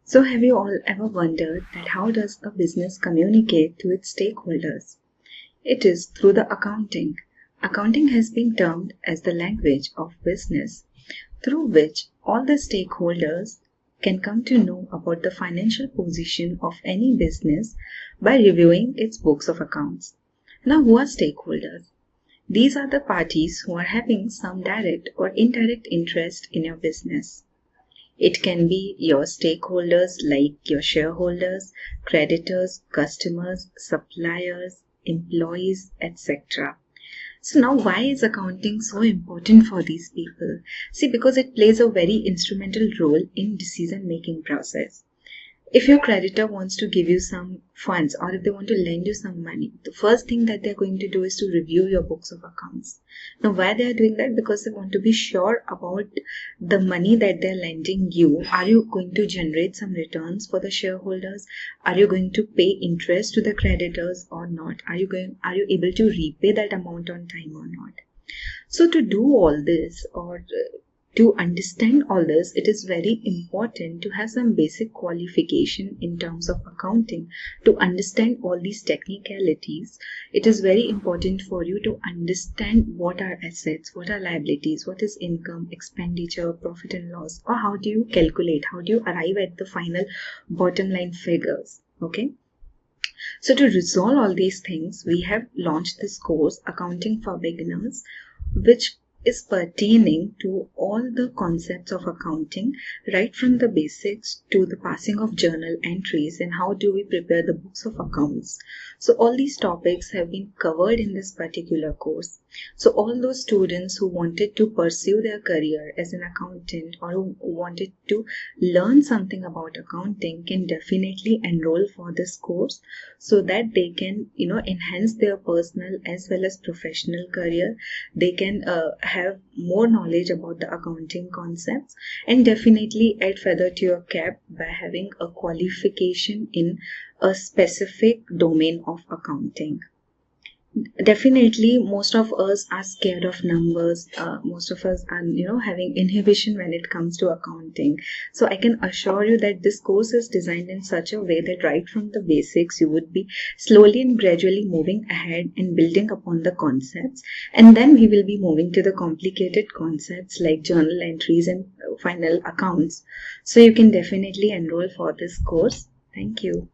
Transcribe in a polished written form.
So have you all ever wondered that how does a business communicate to its stakeholders? It is through the accounting. Accounting has been termed as the language of business, through which all the stakeholders can come to know about the financial position of any business by reviewing its books of accounts. Now, who are stakeholders? These are the parties who are having some direct or indirect interest in your business. It can be your stakeholders like your shareholders, creditors, customers, suppliers, employees, etc. So now why is accounting so important for these people? See, because it plays a very instrumental role in decision making process. If your creditor wants to give you some funds or if they want to lend you some money, the first thing that they're going to do is to review your books of accounts. Now, why they are doing that? Because they want to be sure about the money that they're lending you. Are you going to generate some returns for the shareholders? Are you going to pay interest to the creditors or not? Are you able to repay that amount on time or not? So to do all this or to understand all this, it is very important to have some basic qualification in terms of accounting. To understand all these technicalities, it is very important for you to understand what are assets, what are liabilities, what is income, expenditure, profit and loss, or how do you calculate, how do you arrive at the final bottom line figures. Okay. So to resolve all these things, we have launched this course, Accounting for Beginners, which is pertaining to all the concepts of accounting, right from the basics to the passing of journal entries and how do we prepare the books of accounts. So all these topics have been covered in this particular course. So all those students who wanted to pursue their career as an accountant or who wanted to learn something about accounting can definitely enroll for this course so that they can, enhance their personal as well as professional career. They can have more knowledge about the accounting concepts and definitely add feather to your cap by having a qualification in a specific domain of accounting. Definitely, most of us are scared of numbers. Most of us are, having inhibition when it comes to accounting. So I can assure you that this course is designed in such a way that right from the basics, you would be slowly and gradually moving ahead and building upon the concepts. And then we will be moving to the complicated concepts like journal entries and final accounts. So you can definitely enroll for this course. Thank you.